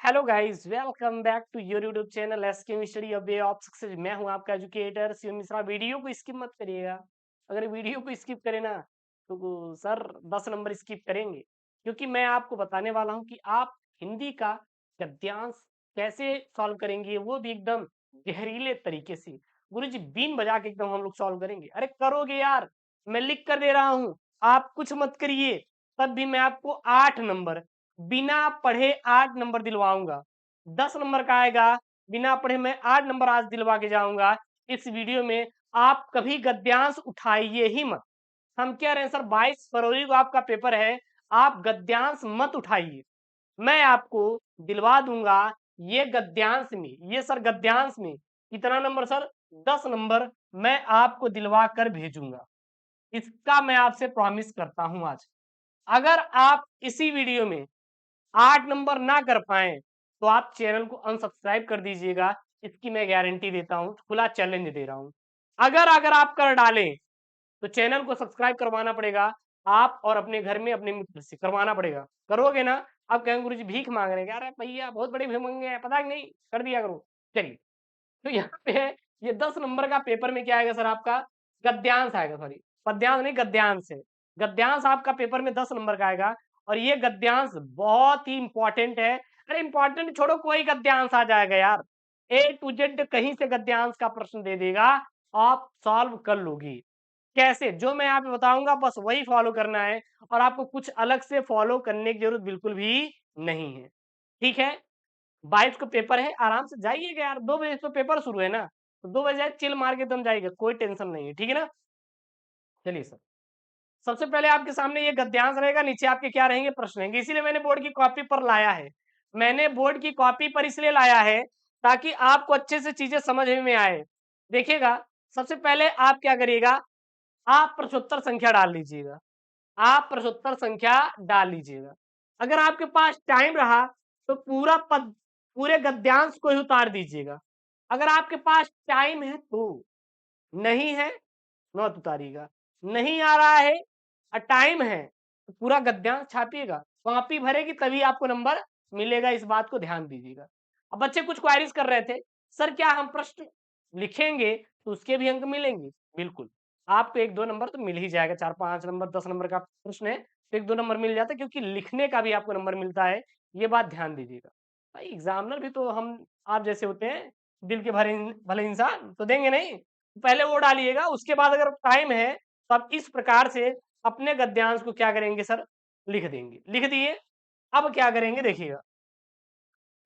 Hello guys, welcome back to your YouTube channel SK study a way of success. मैं हूं आपका educator Shiv Mishra. Video को skip मत करिएगा। अगर वीडियो को स्किप करें ना तो सर 10 नंबर स्किप करेंगे, क्योंकि मैं आपको बताने वाला हूं कि आप हिंदी का गद्यांश कैसे सॉल्व करेंगे, वो भी एकदम जहरीले तरीके से। गुरुजी बीन बजा के एकदम हम लोग सॉल्व करेंगे। अरे करोगे यार, मैं लिख कर दे रहा हूँ, आप कुछ मत करिए, तब भी मैं आपको 8 नंबर बिना पढ़े 8 नंबर दिलवाऊंगा। 10 नंबर का आएगा, बिना पढ़े मैं 8 नंबर आज दिलवा के जाऊंगा। इस वीडियो में आप कभी गद्यांश उठाइए ही मत। हम कह रहे हैं सर 22 फरवरी को आपका पेपर है, आप गद्यांश मत उठाइए। मैं आपको दिलवा दूंगा। ये गद्यांश में, ये सर गद्यांश में कितना नंबर सर? 10 नंबर मैं आपको दिलवा कर भेजूंगा। इसका मैं आपसे प्रॉमिस करता हूं आज। अगर आप इसी वीडियो में 8 नंबर ना कर पाए तो आप चैनल को अनसब्सक्राइब कर दीजिएगा। इसकी मैं गारंटी देता हूं, खुला चैलेंज दे रहा हूं। अगर अगर आप कर डालें तो चैनल को सब्सक्राइब करवाना पड़ेगा। आप और अपने घर में अपने मित्र से करवाना पड़ेगा। करोगे ना? आप कहेंगे गुरुजी भीख मांग रहे हैं। अरे भैया बहुत बड़ी भीख मांगे हैं, पता नहीं, कर दिया करो। चलिए, तो यहाँ पे है, ये 10 नंबर का पेपर में क्या आएगा सर? आपका गद्यांश आएगा, सॉरी पद्यांश नहीं, गद्यांश है। गद्यांश आपका पेपर में 10 नंबर का आएगा। और ये गद्यांश बहुत ही इंपॉर्टेंट है। अरे इंपॉर्टेंट छोड़ो, कोई गद्यांश आ जाएगा यार। A to Z कहीं से गद्यांश का प्रश्न दे देगा, आप सॉल्व कर लोगी। कैसे? जो मैं यहाँ पे बताऊंगा बस वही फॉलो करना है, और आपको कुछ अलग से फॉलो करने की जरूरत बिल्कुल भी नहीं है। ठीक है? 22 को पेपर है, आराम से जाइएगा यार। 2 बजे तो पेपर शुरू है ना, तो 2 बजे चिल मार के तुम जाइएगा, कोई टेंशन नहीं है। ठीक है ना? चलिए सर, सबसे पहले आपके सामने ये गद्यांश रहेगा, नीचे आपके क्या रहेंगे? प्रश्न रहेंगे। इसीलिए मैंने बोर्ड की कॉपी पर लाया है। मैंने बोर्ड की कॉपी पर इसलिए लाया है ताकि आपको अच्छे से चीजें समझ में आए। देखिएगा, सबसे पहले आप क्या करिएगा, आप प्रश्नोत्तर संख्या डाल लीजिएगा। आप प्रश्नोत्तर संख्या डाल लीजिएगा। अगर आपके पास टाइम रहा तो पूरा पद, पूरे गद्यांश को ही उतार दीजिएगा। अगर आपके पास टाइम है तो, नहीं है मत उतारिएगा। नहीं आ रहा है और टाइम है तो पूरा गद्यांश छापिएगा। कॉपी भरेगी तभी आपको नंबर मिलेगा, इस बात को ध्यान दीजिएगा। अब बच्चे कुछ क्वारीज कर रहे थे, सर क्या हम प्रश्न लिखेंगे तो उसके भी अंक मिलेंगे? बिल्कुल, आपको 1-2 नंबर तो मिल ही जाएगा। 4-5 नंबर 10 नंबर का प्रश्न है तो 1-2 नंबर मिल जाता है, क्योंकि लिखने का भी आपको नंबर मिलता है। ये बात ध्यान दीजिएगा। भाई एग्जामिनर भी तो हम आप जैसे होते हैं, दिल के भरे भले इंसान तो देंगे नहीं। पहले वो डालिएगा, उसके बाद अगर टाइम है तो आप इस प्रकार से अपने गद्यांश को क्या करेंगे सर? लिख देंगे। लिख दिए, अब क्या करेंगे देखिएगा।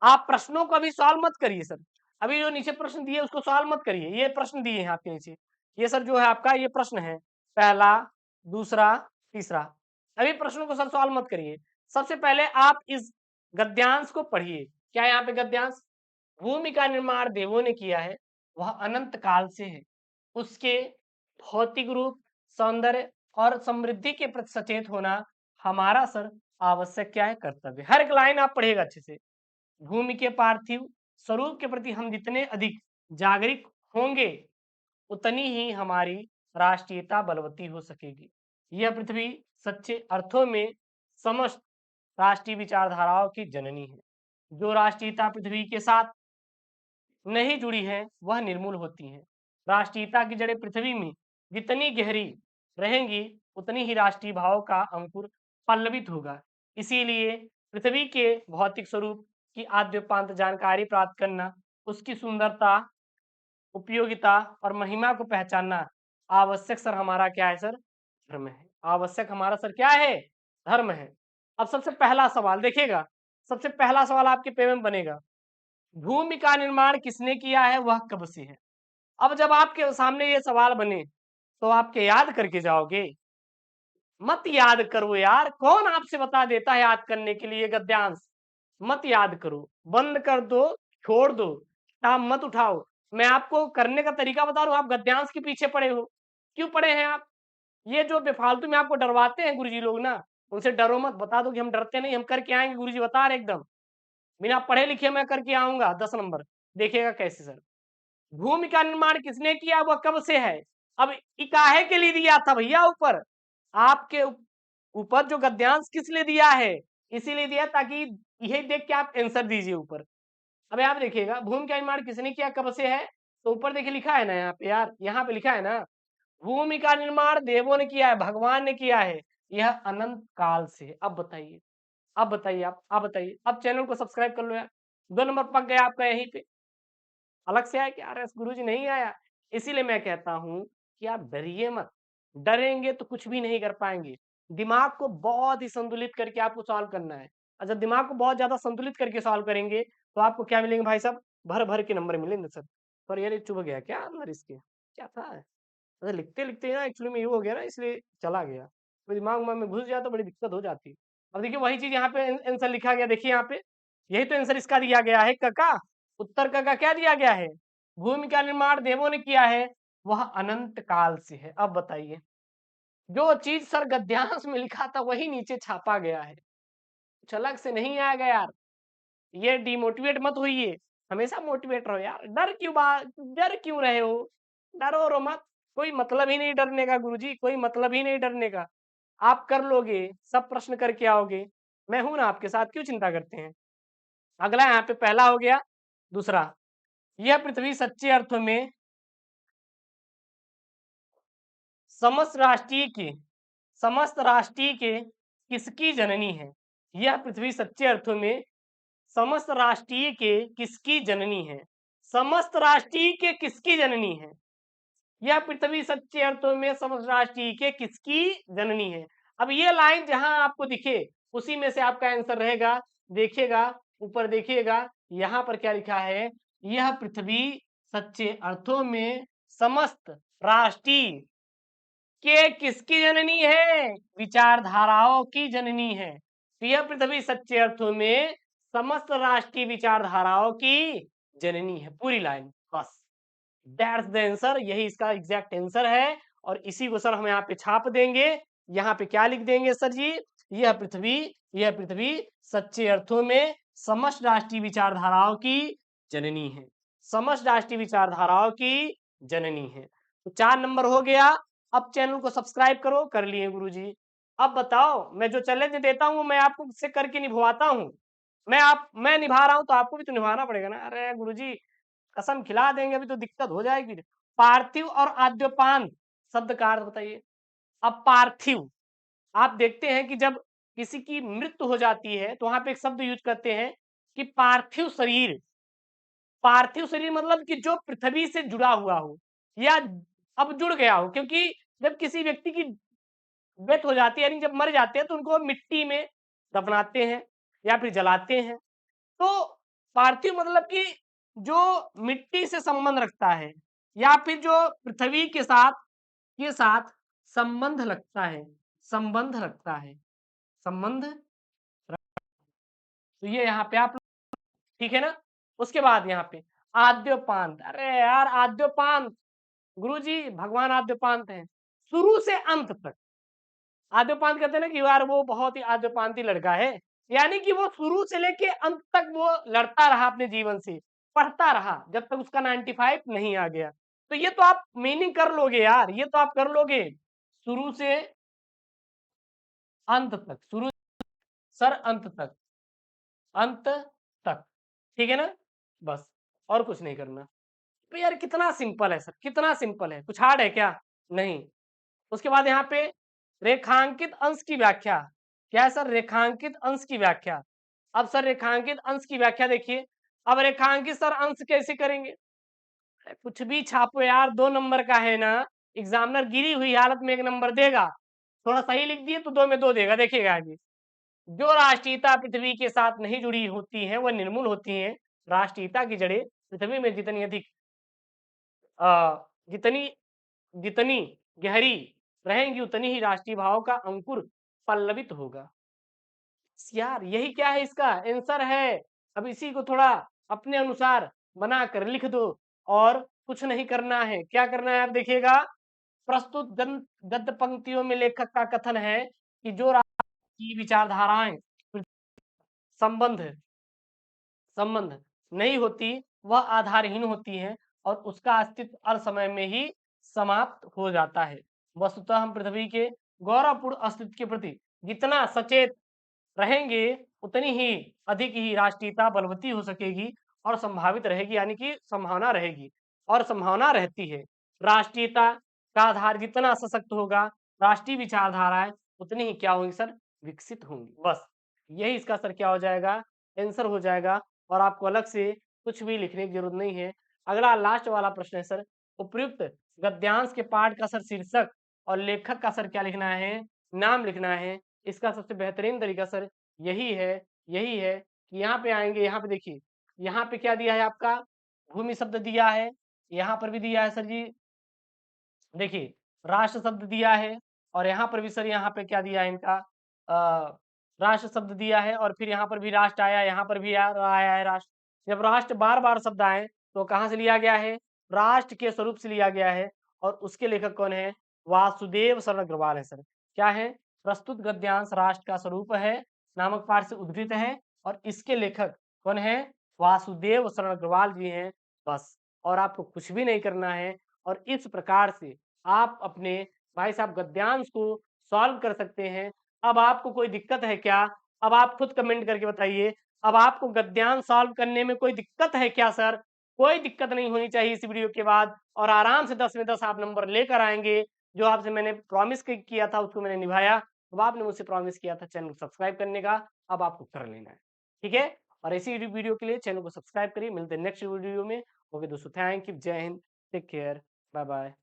आप प्रश्नों को अभी सॉल्व मत करिए सर। अभी जो नीचे प्रश्न दिए उसको सॉल्व मत करिए। ये प्रश्न दिए हैं आपके नीचे, ये सर जो है आपका ये प्रश्न है, पहला, दूसरा, तीसरा। अभी प्रश्नों को सर सॉल्व मत करिए। सबसे पहले आप इस गद्यांश को पढ़िए। क्या है यहाँ पे गद्यांश? भूमि का निर्माण देवों ने किया है, वह अनंत काल से है। उसके भौतिक रूप, सौंदर्य और समृद्धि के प्रति सचेत होना हमारा सर आवश्यक क्या है? कर्तव्य। हर एक लाइन आप पढ़िएगा अच्छे से। भूमि के पार्थिव स्वरूप के प्रति हम जितने अधिक जागरूक होंगे, उतनी ही हमारी राष्ट्रीयता बलवती हो सकेगी। यह पृथ्वी सच्चे अर्थों में समस्त राष्ट्रीय विचारधाराओं की जननी है। जो राष्ट्रीयता पृथ्वी के साथ नहीं जुड़ी है वह निर्मूल होती है। राष्ट्रीयता की जड़ें पृथ्वी में जितनी गहरी रहेंगी, उतनी ही राष्ट्रीय भाव का अंकुर पल्लवित होगा। इसीलिए पृथ्वी के भौतिक स्वरूप की आद्योपांत जानकारी प्राप्त करना, उसकी सुंदरता, उपयोगिता और महिमा को पहचानना आवश्यक सर हमारा क्या है सर? धर्म है। आवश्यक हमारा सर क्या है? धर्म है। अब सबसे पहला सवाल देखिएगा, सबसे पहला सवाल आपके पेपर में बनेगा, भूमि का निर्माण किसने किया है, वह कब से है? अब जब आपके सामने ये सवाल बने तो आपके याद करके जाओगे? मत याद करो यार, कौन आपसे बता देता है याद करने के लिए गद्यांश? मत याद करो, बंद कर दो, छोड़ दो, किताब मत उठाओ। मैं आपको करने का तरीका बता रहा हूं, आप गद्यांश के पीछे पड़े हो। क्यों पड़े हैं आप? ये जो बेफालतू में आपको डरवाते हैं गुरुजी लोग ना, उनसे डरो मत। बता दो कि हम डरते नहीं, हम करके आएंगे। गुरुजी बता रहे एकदम बिना पढ़े लिखे मैं करके आऊंगा 10 नंबर। देखिएगा कैसे सर। भूमि का निर्माण किसने किया, वह कब से है? अब इकाहे के लिए दिया था भैया ऊपर, आपके ऊपर जो गद्यांश किस लिए दिया है? इसीलिए दिया ताकि यही देख के आप आंसर दीजिए ऊपर। अब आप देखिएगा भूमि का निर्माण किसने किया, कब से है, तो ऊपर देखिए लिखा है ना यहाँ पे यार, यहाँ पे लिखा है ना, भूमि का निर्माण देवों ने किया है, भगवान ने किया है, यह अनंत काल से है। अब बताइए, अब बताइए, आप बताइए, अब चैनल को सब्सक्राइब कर लो यार। 2 नंबर पक गया आपका यहीं पे। अलग से आया कि अरे गुरुजी नहीं आया। इसीलिए मैं कहता हूँ कि आप डरिए मत, डरेंगे तो कुछ भी नहीं कर पाएंगे। दिमाग को बहुत ही संतुलित करके आपको सॉल्व करना है। और जब दिमाग को बहुत ज्यादा संतुलित करके सॉल्व करेंगे तो आपको क्या मिलेंगे भाई साहब, भर भर के नंबर मिलेंगे सर। पर यार ये चुभ गया क्या अंदर इसके, क्या था, अच्छा लिखते लिखते ना एक्चुअली में ये हो गया ना, इसलिए चला गया, तो दिमाग में घुस जाता तो बड़ी दिक्कत हो जाती। अब देखिए वही चीज यहाँ पे आंसर लिखा गया, देखिए यहाँ पे यही तो आंसर इसका दिया गया है कका। उत्तर कका क्या दिया गया है, भूमि का निर्माण देवों ने किया है, वह अनंत काल से है। अब बताइए, जो चीज सर गद्यांश में लिखा था वही नीचे छापा गया है, कुछ अलग से नहीं आएगा यार। ये डिमोटिवेट मत होइए, हमेशा मोटिवेट रहो यार। डर क्यों रहे हो, डरो रो मत, कोई मतलब ही नहीं डरने का गुरुजी, कोई मतलब ही नहीं डरने का। आप कर लोगे, सब प्रश्न करके आओगे, मैं हूं ना आपके साथ, क्यों चिंता करते हैं। अगला यहाँ पे पहला हो गया। दूसरा, यह पृथ्वी सच्चे अर्थों में समस्त राष्ट्रीय के समस्त राष्ट्रीय के किसकी जननी है। यह पृथ्वी सच्चे अर्थों में समस्त राष्ट्रीय के किसकी जननी है, समस्त राष्ट्रीय के किसकी जननी है, यह पृथ्वी सच्चे अर्थों में समस्त राष्ट्रीय के किसकी जननी है। अब ये लाइन जहां आपको दिखे उसी में से आपका आंसर रहेगा। देखिएगा ऊपर, देखिएगा यहाँ पर क्या लिखा है, यह पृथ्वी सच्चे अर्थों में समस्त राष्ट्रीय के किसकी जननी है, विचारधाराओं की जननी है। तो यह पृथ्वी सच्चे अर्थों में समस्त राष्ट्रीय विचारधाराओं की जननी है, पूरी लाइन बस। दैट्स द आंसर, यही इसका एग्जैक्ट आंसर है। और इसी को सर हम यहाँ पे छाप देंगे। यहाँ पे क्या लिख देंगे सर जी, यह पृथ्वी सच्चे अर्थों में समस्त राष्ट्रीय विचारधाराओं की जननी है, समस्त राष्ट्रीय विचारधाराओं की जननी है। तो 4 नंबर हो गया। अब चैनल को सब्सक्राइब करो, कर लिए गुरुजी। अब बताओ, मैं जो चैलेंज देता हूँ मैं आपको से करके निभवाता हूँ। मैं निभा रहा हूँ तो आपको भी तो निभाना पड़ेगा ना। अरे गुरुजी कसम खिला देंगे अभी तो दिक्कत हो जाएगी। पार्थिव और आद्यपान शब्द का अर्थ बताइए। अब पार्थिव, आप देखते हैं कि जब किसी की मृत्यु हो जाती है तो वहां पे एक शब्द यूज करते हैं कि पार्थिव शरीर। पार्थिव शरीर मतलब कि जो पृथ्वी से जुड़ा हुआ हो या अब जुड़ गया हो, क्योंकि जब किसी व्यक्ति की डेथ हो जाती है यानी जब मर जाते हैं तो उनको मिट्टी में दफनाते हैं या फिर जलाते हैं। तो पार्थिव मतलब कि जो मिट्टी से संबंध रखता है या फिर जो पृथ्वी के साथ संबंध रखता है, संबंध रखता है, संबंध। तो ये यहाँ पे आप, ठीक है ना। उसके बाद यहाँ पे आद्योपांत, अरे यार आद्योपांत, गुरुजी भगवान आद्योपांत हैं, शुरू से अंत तक। आद्योपांत कहते हैं ना कि यार वो बहुत ही आद्योपांती लड़का है, यानी कि वो शुरू से लेके अंत तक वो लड़ता रहा अपने जीवन से, पढ़ता रहा जब तक उसका 95 नहीं आ गया। तो ये तो आप मीनिंग कर लोगे यार, ये तो आप कर लोगे, शुरू से अंत तक, शुरू सर अंत तक, अंत तक, ठीक है ना। बस और कुछ नहीं करना। तो यार कितना सिंपल है सर, कितना सिंपल है, कुछ हार्ड है क्या, नहीं। उसके बाद यहाँ पे रेखांकित अंश की व्याख्या, क्या है सर, रेखांकित अंश की व्याख्या। अब सर रेखांकित अंश की व्याख्या देखिए। अब रेखांकित सर अंश कैसे करेंगे, कुछ भी छापो यार, 2 नंबर का है ना। एग्जामिनर गिरी हुई हालत में 1 नंबर देगा, थोड़ा सही लिख दिए तो 2 में 2 देगा, देखिएगा आगे। जो राष्ट्रीयता पृथ्वी के साथ नहीं जुड़ी होती है वह निर्मूल होती है। राष्ट्रीयता की जड़ें पृथ्वी में जितनी अधिक जितनी जितनी गहरी रहेंगी उतनी ही राष्ट्रीय भाव का अंकुर पल्लवित होगा। यार यही क्या है, इसका आंसर है। अब इसी को थोड़ा अपने अनुसार बनाकर लिख दो और कुछ नहीं करना है। क्या करना है आप देखिएगा, प्रस्तुत गद्य पंक्तियों में लेखक का कथन है कि जो की विचारधाराएं संबंध संबंध नहीं होती वह आधारहीन होती हैं और उसका अस्तित्व असमय में ही समाप्त हो जाता है। वस्तुतः हम पृथ्वी के गौरवपूर्ण अस्तित्व के प्रति जितना सचेत रहेंगे उतनी ही अधिक ही राष्ट्रीयता बलवती हो सकेगी और संभावित रहेगी, यानी कि संभावना रहेगी और संभावना रहती है। राष्ट्रीयता का आधार जितना सशक्त होगा, राष्ट्रीय विचारधाराएं उतनी ही क्या होंगी सर, विकसित होंगी। बस यही इसका सर क्या हो जाएगा, आंसर हो जाएगा और आपको अलग से कुछ भी लिखने की जरूरत नहीं है। अगला लास्ट वाला प्रश्न है सर, उपयुक्त गद्यांश के पाठ का सर शीर्षक और लेखक का सर क्या लिखना है, नाम लिखना है। इसका सबसे बेहतरीन तरीका सर यही है कि यहाँ पे आएंगे, यहाँ पे देखिए, यहाँ पे क्या दिया है आपका, भूमि शब्द दिया है, यहाँ पर भी दिया है सर जी, देखिए राष्ट्र शब्द दिया है और यहाँ पर भी सर यहाँ पे क्या दिया है इनका, राष्ट्र शब्द दिया है और फिर यहाँ पर भी राष्ट्र आया, यहाँ पर भी आया है राष्ट्र। जब राष्ट्र बार बार शब्द आए तो कहाँ से लिया गया है, राष्ट्र के स्वरूप से लिया गया है और उसके लेखक कौन है, वासुदेव शरण अग्रवाल है सर। क्या है, प्रस्तुत गद्यांश राष्ट्र का स्वरूप है नामक पाठ से उद्धृत है और इसके लेखक कौन है, वासुदेव शरण अग्रवाल जी हैं। बस और आपको कुछ भी नहीं करना है और इस प्रकार से आप अपने भाई साहब गद्यांश को सॉल्व कर सकते हैं। अब आपको कोई दिक्कत है क्या, अब आप खुद कमेंट करके बताइए, अब आपको गद्यांश सॉल्व करने में कोई दिक्कत है क्या सर? कोई दिक्कत नहीं होनी चाहिए इस वीडियो के बाद और आराम से 10 में 10 आप नंबर लेकर आएंगे। जो आपसे मैंने प्रॉमिस किया था उसको मैंने निभाया। अब आपने मुझसे प्रॉमिस किया था चैनल को सब्सक्राइब करने का, अब आपको कर लेना है, ठीक है? और ऐसी वीडियो के लिए चैनल को सब्सक्राइब करिए। मिलते हैं नेक्स्ट वीडियो में। ओके दोस्तों, थैंक यू, जय हिंद, टेक केयर, बाय बाय।